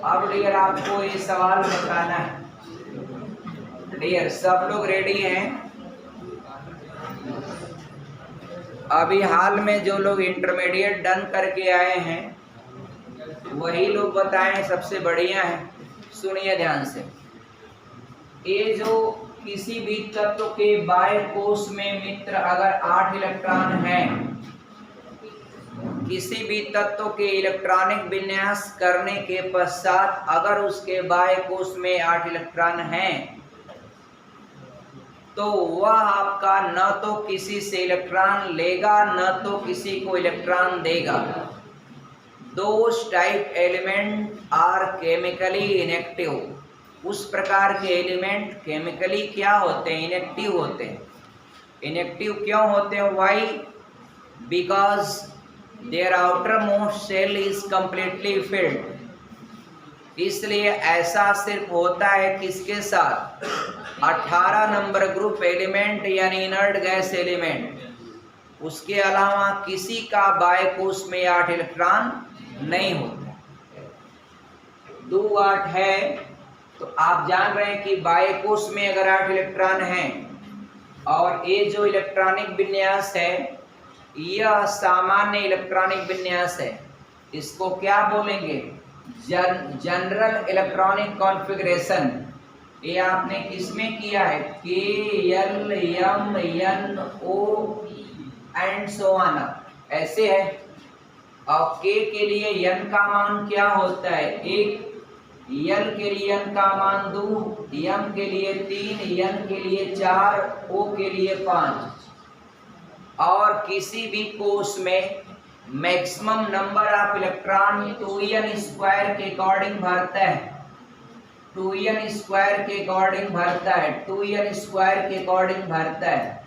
अब डियर आपको ये सवाल बताना है। डियर सब लोग रेडी हैं? अभी हाल में जो लोग इंटरमीडिएट डन करके आए हैं वही लोग बताएं, सबसे बढ़िया है। सुनिए ध्यान से। ये जो किसी भी तत्व के बाह्य कोश में मित्र अगर 8 इलेक्ट्रॉन हैं, किसी भी तत्व के इलेक्ट्रॉनिक विन्यास करने के पश्चात अगर उसके बाह्य कोश में 8 इलेक्ट्रॉन हैं तो वह आपका न तो किसी से इलेक्ट्रॉन लेगा न तो किसी को इलेक्ट्रॉन देगा। Those type element are chemically inactive. उस प्रकार के एलिमेंट केमिकली क्या होते हैं? इनएक्टिव होते हैं। इनएक्टिव क्यों होते हैं? Why? Because their outer most shell is completely filled. इसलिए ऐसा सिर्फ होता है किसके साथ? 18 नंबर ग्रुप एलिमेंट यानी इनर्ट गैस एलिमेंट। उसके अलावा किसी का बाह्य कोश में 8 इलेक्ट्रॉन नहीं होता। 2 8 है तो आप जान रहे हैं कि बाह्य कोश में अगर 8 इलेक्ट्रॉन हैं और ये जो इलेक्ट्रॉनिक विन्यास है यह सामान्य इलेक्ट्रॉनिक विन्यास है। इसको क्या बोलेंगे? General electronic configuration. ये आपने किसमें किया है? KL M N O and so on, ऐसे है। और K के लिए N का मान क्या होता है? 1, L के लिए N का मान 2, M के लिए 3, N के लिए 4, O के लिए 5। और किसी भी कोश में maximum number of electron 2n square के अकॉर्डिंग भरता है। 2n स्क्वायर के अकॉर्डिंग भरता है। 2n स्क्वायर के अकॉर्डिंग भरता है।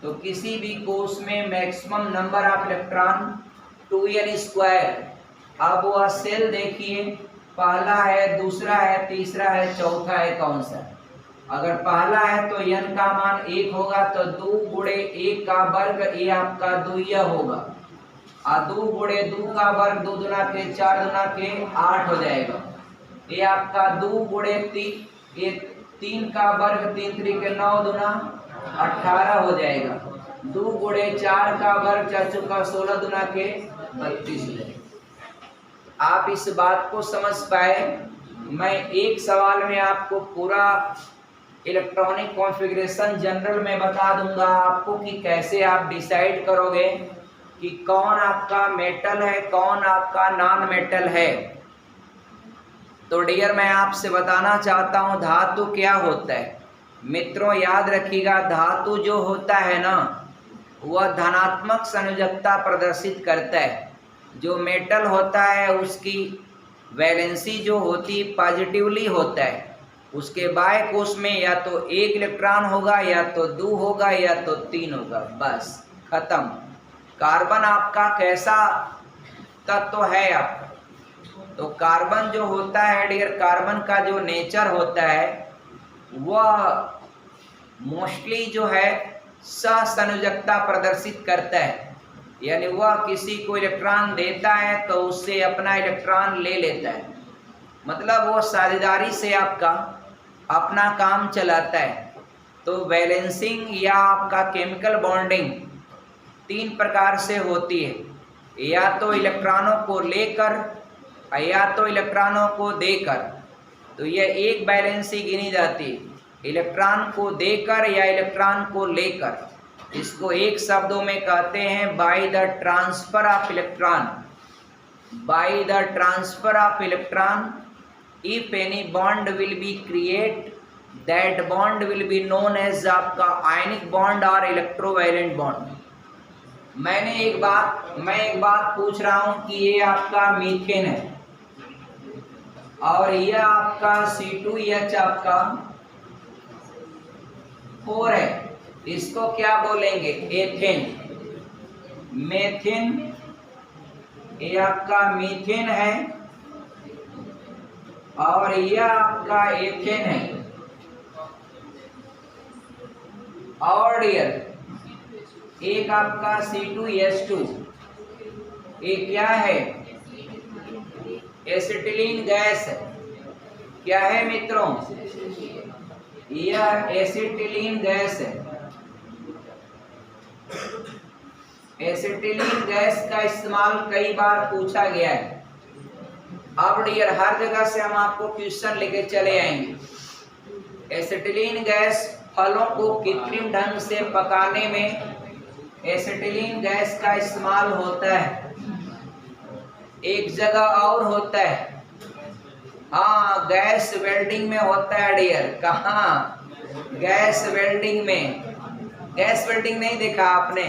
तो किसी भी कोश में maximum number of electron 2n square. अब वह सेल देखिए, पहला है, दूसरा है, तीसरा है, चौथा है, कौन सा? अगर पहला है तो n का मान 1 होगा तो 2 गुणे 1 का वर्ग ये आपका 2 होगा। और 2 गुणे 2 का वर्ग 2 दुना के 4 दुना के 8 हो जाएगा। ये आपका 2 गुणे 3, ये 3 का वर्ग 3 3 के 9 दुना 18 हो जाएगा। 2 गुणे 4 का वर्ग 4 चौका 16 दुना के 32 हो जाएगा। आप इस बात को समझ पाए? मैं एक सवाल में आपको पूरा इलेक्ट्रॉनिक कॉन्फ़िगरेशन जनरल में बता दूंगा आपको कि कैसे आप डिसाइड करोगे कि कौन आपका मेटल है, कौन आपका नॉन मेटल है। तो डियर मैं आपसे बताना चाहता हूं धातु क्या होता है। मित्रों याद रखिएगा, धातु जो होता है ना वह धनात्मक संयोजकता प्रदर्शित करता है। जो मेटल होता है उसकी वैलेंसी जो होती पॉजिटिवली होता है। उसके बाह्य कोश में या तो 1 इलेक्ट्रॉन होगा या तो 2 होगा या तो 3 होगा, बस खत्म। कार्बन आपका कैसा तत्व है आपका? तो कार्बन जो होता है डियर, कार्बन का जो नेचर होता है वह मोस्टली जो है सहसंयोजकता प्रदर्शित करता है। यानी वह किसी को इलेक्ट्रॉन देता है तो उससे अपना इलेक्ट्रॉन ले लेता है। मतलब वो साझेदारी से आपका अपना काम चलाता है। तो बैलेंसिंग या आपका केमिकल बॉन्डिंग 3 प्रकार से होती है। या तो इलेक्ट्रॉनों को लेकर या तो इलेक्ट्रॉनों को देकर। तो यह एक बैलेंसी गिनी जाती है, इलेक्ट्रॉन को देकर या इलेक्ट्रॉन को लेकर। इसको एक शब्दों में कहते हैं by the transfer of electron. By the transfer of electron if any bond will be create, that bond will be known as आपका आयनिक बॉन्ड और इलेक्ट्रोवैलेंट बॉन्ड। मैं एक बात पूछ रहा हूं कि ये आपका मीथेन है और यह आपका C2H आपका 4 है। इसको क्या बोलेंगे? एथेन। मेथेन, ये आपका मीथेन है और यह आपका एथेन है। और डियर एक आपका C2H2, ये क्या है? एसिटिलीन गैस है। क्या है मित्रों? यह एसिटिलीन गैस है। एसिटिलीन गैस का इस्तेमाल कई बार पूछा गया है। अब डियर हर जगह से हम आपको क्वेश्चन लेके चले आएंगे। एसिटिलीन गैस फलों को कृत्रिम ढंग से पकाने में एसिटिलीन गैस का इस्तेमाल होता है। एक जगह और होता है, हाँ, गैस वेल्डिंग में होता है डियर। कहाँ? गैस वेल्डिंग में। गैस वेल्डिंग नहीं देखा आपने?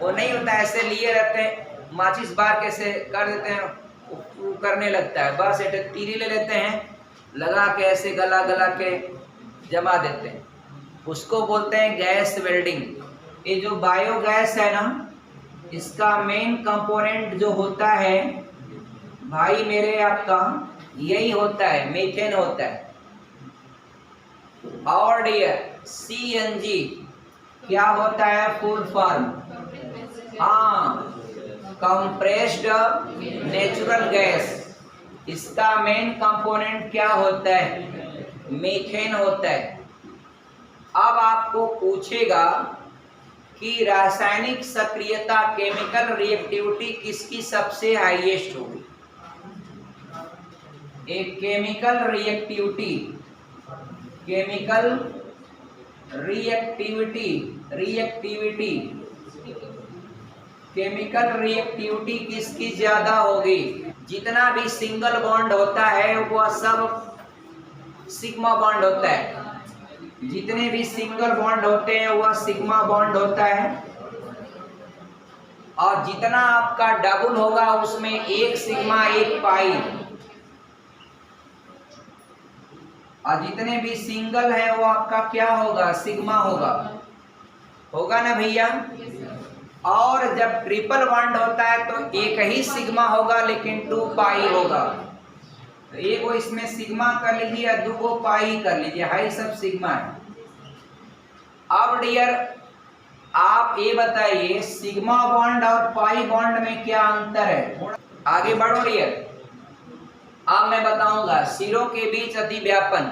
वो नहीं होता, ऐसे लिए रहते हैं, माचिस बार कैसे कर देते हैं, वो करने लगता है, बस एक तीरी ले लेते हैं, लगा के ऐसे गला गला के जमा देते हैं, उसको बोलते हैं गैस वेल्डिंग। ये जो बायोगैस है ना, इसका मेन कंपोनेंट जो होता है भाई मेरे आपका यही होता है, मीथेन होता है। और डियर सीएनजी क्या होता है? फुल फॉर्म, हाँ, कंप्रेस्ड नेचुरल गैस। इसका मेन कंपोनेंट क्या होता है? मीथेन होता है। अब आपको पूछेगा कि रासायनिक सक्रियता, केमिकल रिएक्टिविटी किसकी सबसे हाईएस्ट होगी? एक chemical reactivity, chemical reactivity, chemical reactivity किसकी ज्यादा होगी? जितना भी सिंगल बॉन्ड होता है वह सब सिग्मा बॉन्ड होता है। जितने भी सिंगल बॉन्ड होते हैं वह सिग्मा बॉन्ड होता है। और जितना आपका डबल होगा उसमें एक सिग्मा एक पाई। और जितने भी सिंगल है वो आपका क्या होगा? सिग्मा होगा। होगा ना भैया? और जब ट्रिपल बॉन्ड होता है तो एक ही सिग्मा होगा लेकिन 2 पाई होगा। तो एक वो इसमें सिग्मा कर लीजिए या 2 को पाई कर लीजिए, हाई सब सिग्मा है। अब डियर आप ये बताइए सिग्मा बॉन्ड और पाई बॉन्ड में क्या अंतर है? आगे बढ़ो डियर। अब मैं बताऊंगा सिरों के बीच अतिव्यापन।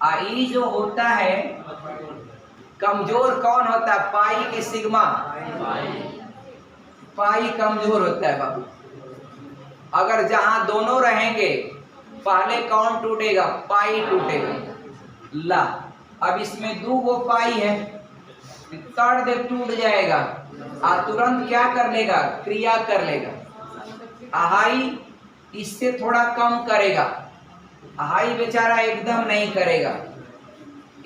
आई जो होता है कमजोर कौन होता है? पाई के सिग्मा? पाई कमजोर होता है बाबू। अगर जहां दोनों रहेंगे पहले कौन टूटेगा? पाई टूटेगा। ला, अब इसमें 2 गो पाई है, तड़ दे टूट जाएगा और तुरंत क्या कर लेगा? क्रिया कर लेगा। हाई इससे थोड़ा कम करेगा, हाई बेचारा एकदम नहीं करेगा।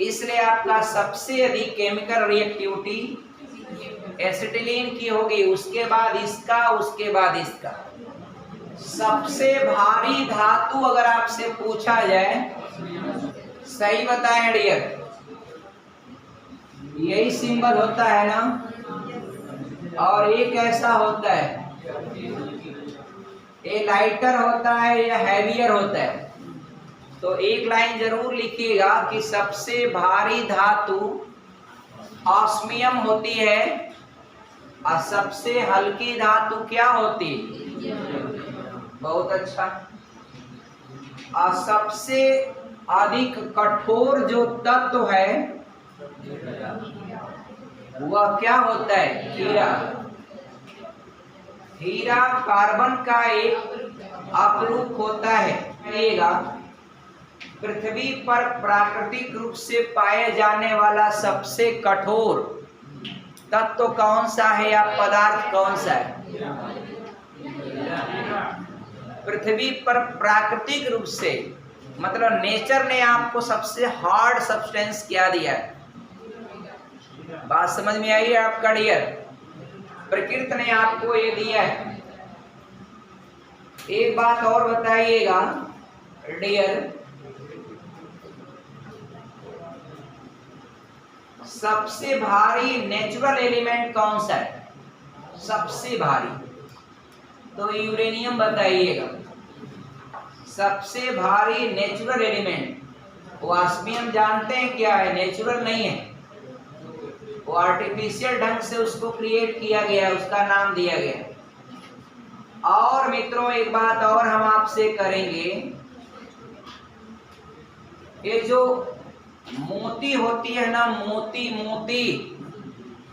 इसलिए आपका सबसे अधिक केमिकल रिएक्टिविटी एसिटिलीन की होगी, उसके बाद इसका, उसके बाद इसका। सबसे भारी धातु अगर आपसे पूछा जाए, सही बताएं डियर, यही सिंबल होता है ना। और एक ऐसा होता है, ये लाइटर होता है या हैवियर होता है। तो एक लाइन जरूर लिखिएगा कि सबसे भारी धातु ऑस्मियम होती है और सबसे हल्की धातु क्या होती? बहुत अच्छा। और सबसे अधिक कठोर जो तत्व है वह क्या होता है? हीरा। हीरा कार्बन का एक अपरूप होता है। पृथ्वी पर प्राकृतिक रूप से पाए जाने वाला सबसे कठोर तत्व कौन सा है या पदार्थ कौन सा है? पृथ्वी पर प्राकृतिक रूप से मतलब नेचर ने आपको सबसे हार्ड सब्सटेंस क्या दिया है? बात समझ में आई है आपका डियर? प्रकृति ने आपको ये दिया है। एक बात और बताइएगा डियर, सबसे भारी नेचुरल एलिमेंट कौन सा है? सबसे भारी तो यूरेनियम बताइएगा। सबसे भारी नेचुरल एलिमेंट ऑस्मियम जानते हैं क्या है? नेचुरल नहीं है, वो आर्टिफिशियल ढंग से उसको क्रिएट किया गया है, उसका नाम दिया गया। और मित्रों एक बात और हम आपसे करेंगे, ये जो मोती होती है ना, मोती मोती,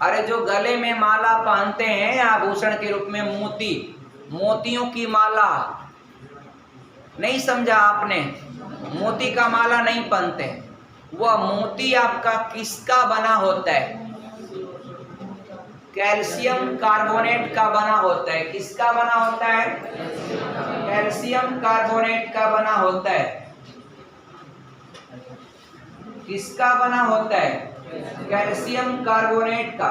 अरे जो गले में माला पहनते हैं आभूषण के रूप में, मोती, मोतियों की माला, नहीं समझा आपने? मोती का माला नहीं पहनते। वह मोती आपका किसका बना होता है? कैल्शियम कार्बोनेट का बना होता है। किसका बना होता है? कैल्शियम कार्बोनेट का बना होता है। किसका बना होता है? कैल्शियम कार्बोनेट का।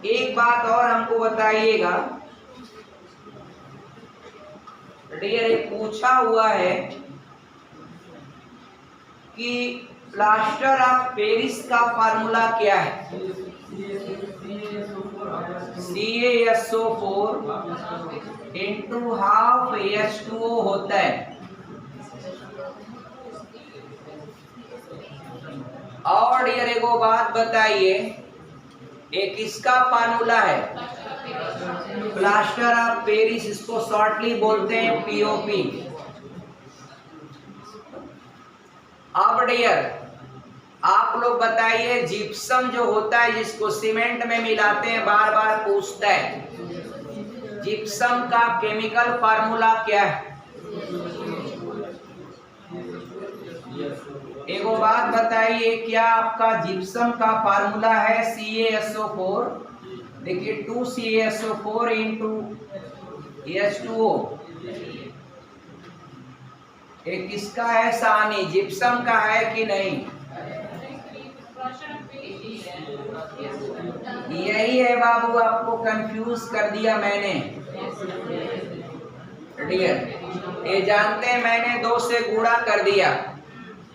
एक बात और हमको बताइएगा डियर, ये पूछा हुआ है कि प्लास्टर ऑफ पेरिस का फार्मूला क्या है? CaSO4 इंटू हाफ H2O होता है। और डियर एक बात बताइए, ये किसका फार्मूला है? प्लास्टर ऑफ पेरिस, इसको शॉर्टली बोलते हैं POP। अब डियर आप लोग बताइए, जिप्सम जो होता है जिसको सीमेंट में मिलाते हैं, बार बार पूछता है, जिप्सम का केमिकल फार्मूला क्या है? एक बात बताइए, क्या आपका जिप्सम का फार्मूला है CaSO4? देखिए 2CaSO4 इंटू H2O, एक किसका है? सानी, जिप्सम का है कि नहीं? यही है बाबू, आपको कंफ्यूज कर दिया मैंने डियर। ये जानते हैं मैंने 2 से गुणा कर दिया,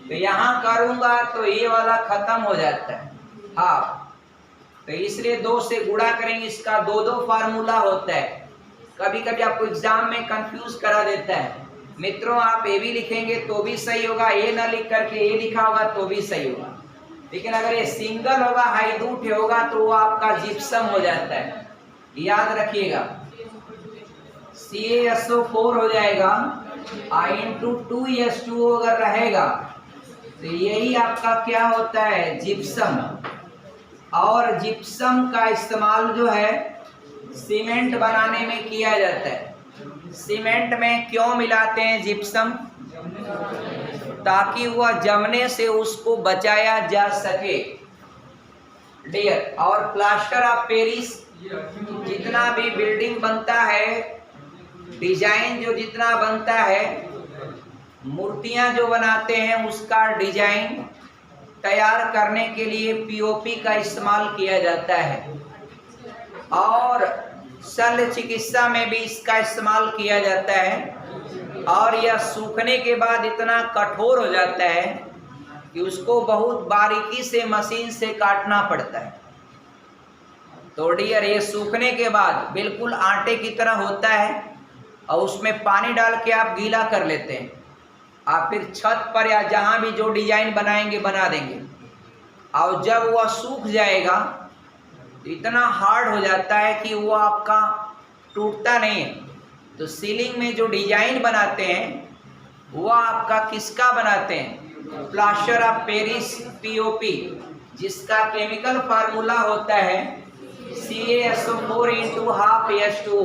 तो यहाँ करूंगा तो ये वाला खत्म हो जाता है। हाँ, तो इसलिए 2 से गुणा करेंगे, इसका 2 फार्मूला होता है। कभी कभी आपको एग्जाम में कंफ्यूज करा देता है। मित्रों आप ए भी लिखेंगे तो भी सही होगा, ए ना लिख करके ए लिखा होगा तो भी सही होगा, लेकिन अगर ये सिंगल होगा, हाइड्रूट होगा, तो वो आपका जिप्सम हो जाता है। याद रखिएगा, CaSO4 हो जाएगा, इंटू 2H2O अगर रहेगा तो यही आपका क्या होता है? जिप्सम। और जिप्सम का इस्तेमाल जो है सीमेंट बनाने में किया जाता है। सीमेंट में क्यों मिलाते हैं जिप्सम? ताकि वह जमने से उसको बचाया जा सके डियर। और प्लास्टर ऑफ पेरिस, जितना भी बिल्डिंग बनता है, डिजाइन जो जितना बनता है, मूर्तियां जो बनाते हैं, उसका डिजाइन तैयार करने के लिए POP का इस्तेमाल किया जाता है। और शल्य चिकित्सा में भी इसका इस्तेमाल किया जाता है। और यह सूखने के बाद इतना कठोर हो जाता है कि उसको बहुत बारीकी से मशीन से काटना पड़ता है। तो डियर ये सूखने के बाद बिल्कुल आटे की तरह होता है, और उसमें पानी डाल के आप गीला कर लेते हैं। आप फिर छत पर या जहाँ भी जो डिजाइन बनाएंगे बना देंगे, और जब वह सूख जाएगा तो इतना हार्ड हो जाता है कि वो आपका टूटता नहीं है। तो सीलिंग में जो डिजाइन बनाते हैं वो आपका किसका बनाते हैं? प्लास्टर ऑफ पेरिस POP, जिसका केमिकल फार्मूला होता है CaSO4 इंटू हाफ H2O।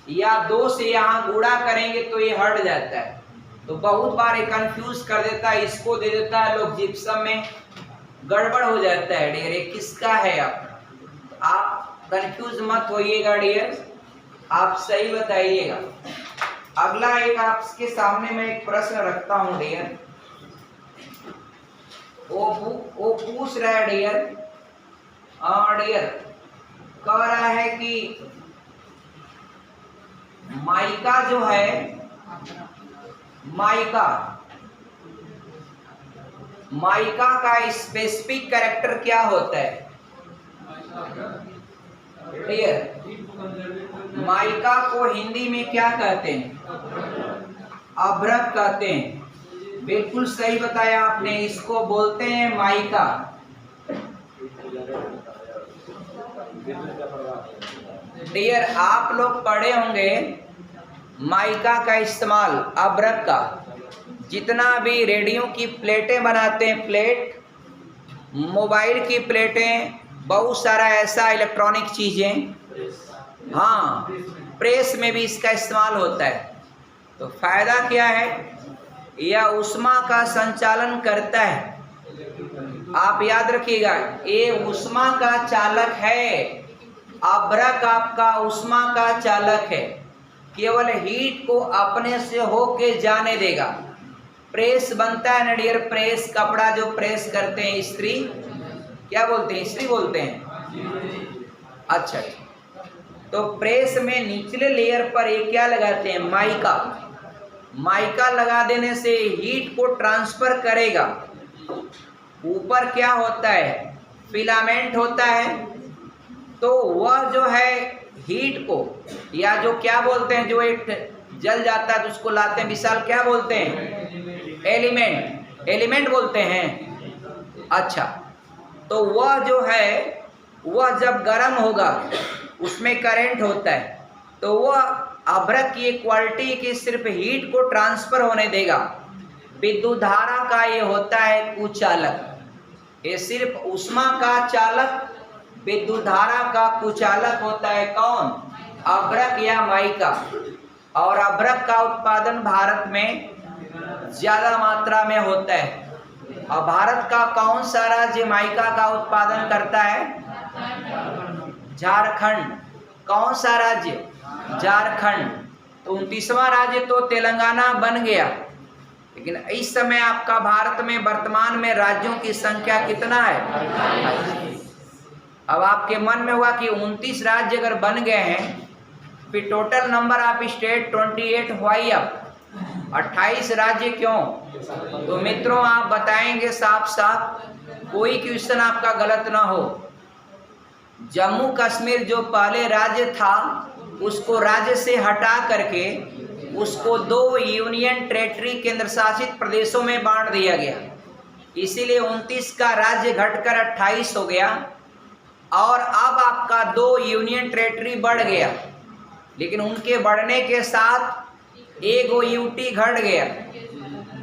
या 2 से यहाँ गुणा करेंगे तो ये हट जाता है। तो बहुत बार ये कंफ्यूज कर देता है, इसको दे देता है लोग जिप्सम में, गड़बड़ हो जाता है डियर। ये किसका है? आप कंफ्यूज मत होइएगा डियर, आप सही बताइएगा। अगला एक आपके सामने मैं एक प्रश्न रखता हूं डियर, वो पूछ रहा है डियर, डियर कह रहा है कि माइका जो है, माइका का स्पेसिफिक कैरेक्टर क्या होता है डियर? माइका को हिंदी में क्या कहते हैं? अभ्रक कहते हैं। बिल्कुल सही बताया आपने, इसको बोलते हैं माइका। डियर, आप लोग पढ़े होंगे माइका का इस्तेमाल, अब्रक का, जितना भी रेडियो की प्लेटें बनाते हैं, प्लेट, मोबाइल की प्लेटें, बहुत सारा ऐसा इलेक्ट्रॉनिक चीज़ें, हाँ, प्रेस में भी इसका इस्तेमाल होता है। तो फायदा क्या है, यह ऊष्मा का संचालन करता है। आप याद रखिएगा, ये ऊष्मा का चालक है। अब्रक आपका ऊष्मा का चालक है, केवल हीट को अपने से होके जाने देगा। प्रेस बनता है ना डियर, प्रेस, कपड़ा जो प्रेस करते हैं, इस्त्री, क्या बोलते हैं, इस्त्री बोलते हैं। अच्छा, तो प्रेस में निचले लेयर पर ये क्या लगाते हैं, माइका। माइका लगा देने से हीट को ट्रांसफर करेगा। ऊपर क्या होता है, फिलामेंट होता है, तो वह जो है हीट को, या जो क्या बोलते हैं, जो एक जल जाता है तो उसको लाते हैं विशाल, क्या बोलते हैं, एलिमेंट, एलिमेंट बोलते हैं। अच्छा, तो वह जो है, वह जब गर्म होगा उसमें करंट होता है, तो वह अब्रक की क्वालिटी की सिर्फ हीट को ट्रांसफर होने देगा। विद्युत धारा का ये होता है कुचालक। ये सिर्फ ऊष्मा का चालक, विद्युत धारा का कुचालक होता है। कौन, अब्रक या माइका। और अब्रक का उत्पादन भारत में ज्यादा मात्रा में होता है। और भारत का कौन सा राज्य माइका का उत्पादन करता है, झारखंड। कौन सा राज्य, झारखंड। तो 29वां राज्य तो तेलंगाना बन गया, लेकिन इस समय आपका भारत में वर्तमान में राज्यों की संख्या कितना है। अब आपके मन में होगा कि 29 राज्य अगर बन गए हैं, फिर टोटल नंबर ऑफ स्टेट 28 हुआ ही, अब 28 राज्य क्यों। तो मित्रों, आप बताएंगे साफ साफ, कोई क्वेश्चन आपका गलत ना हो। जम्मू कश्मीर जो पहले राज्य था, उसको राज्य से हटा करके उसको 2 यूनियन टेरिटरी, केंद्र शासित प्रदेशों में बांट दिया गया। इसीलिए 29 का राज्य घटकर 28 हो गया। और अब आपका 2 यूनियन टेरिटरी बढ़ गया, लेकिन उनके बढ़ने के साथ एक यूटी घट गया,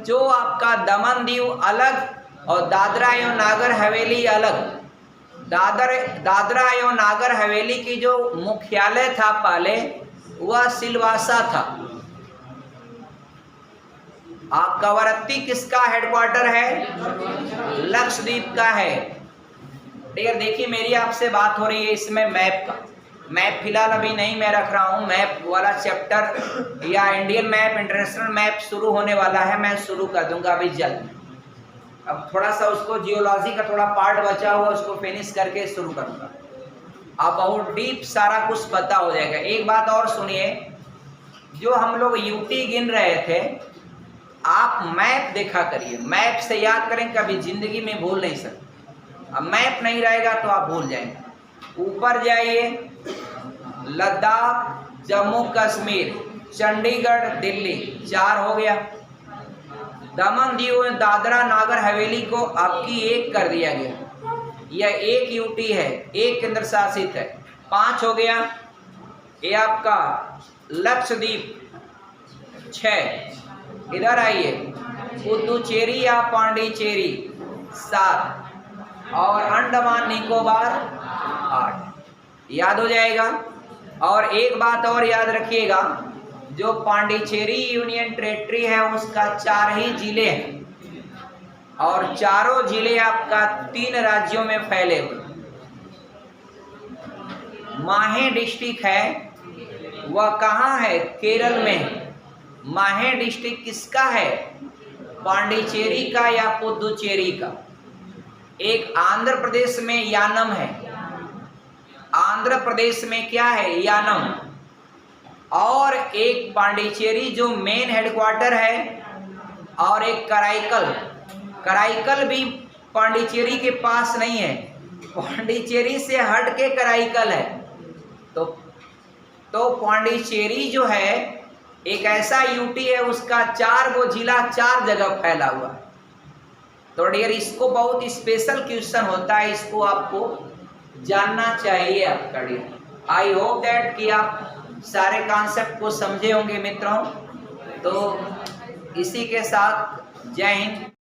जो आपका दमन दीव अलग और दादरा एवं नागर हवेली अलग। दादरा एवं नागर हवेली की जो मुख्यालय था पहले, वह सिलवासा था। कवरत्ती किसका हेडक्वार्टर है, लक्षद्वीप का है। ठीक, देखिए मेरी आपसे बात हो रही है इसमें मैप का। मैप फिलहाल अभी नहीं मैं रख रहा हूँ, मैप वाला चैप्टर या इंडियन मैप, इंटरनेशनल मैप शुरू होने वाला है, मैं शुरू कर दूंगा अभी जल्द। अब थोड़ा सा उसको जियोलॉजी का थोड़ा पार्ट बचा हुआ, उसको फिनिश करके शुरू करूँगा। अब बहुत डीप सारा कुछ पता हो जाएगा। एक बात और सुनिए, जो हम लोग यूटी गिन रहे थे, आप मैप देखा करिए, मैप से याद करें, कभी जिंदगी में भूल नहीं सकते। अब मैप नहीं रहेगा तो आप भूल जाएंगे। ऊपर जाइए, लद्दाख, जम्मू कश्मीर, चंडीगढ़, दिल्ली, 4 हो गया। दमन दीव, दादरा नागर हवेली को आपकी 1 कर दिया गया। यह 1 यूटी है, 1 केंद्र शासित है, 5 हो गया। ये आपका लक्षद्वीप 6, इधर आइए, पुदुचेरी या पांडिचेरी 7, और अंडमान निकोबार 8। याद हो जाएगा। और एक बात और याद रखिएगा, जो पांडिचेरी यूनियन टेरिटरी है उसका 4 ही जिले हैं, और चारों जिले आपका 3 राज्यों में फैले हुए। माहे डिस्ट्रिक्ट है, वह कहाँ है, केरल में। माहे डिस्ट्रिक्ट किसका है, पांडिचेरी का या पुदुचेरी का। एक आंध्र प्रदेश में यानम है, आंध्र प्रदेश में क्या है, यानम। और एक पांडिचेरी जो मेन हेडक्वार्टर है, और एक कराईकल। कराईकल भी पांडिचेरी के पास नहीं है, पांडिचेरी से हट के कराईकल है। तो पांडिचेरी जो है एक ऐसा यूटी है, उसका 4 गो जिला 4 जगह फैला हुआ है। तो डियर, इसको बहुत स्पेशल क्वेश्चन होता है, इसको आपको जानना चाहिए आपका डियर। आई होप दैट कि आप सारे कॉन्सेप्ट को समझे होंगे मित्रों। तो इसी के साथ जय हिंद।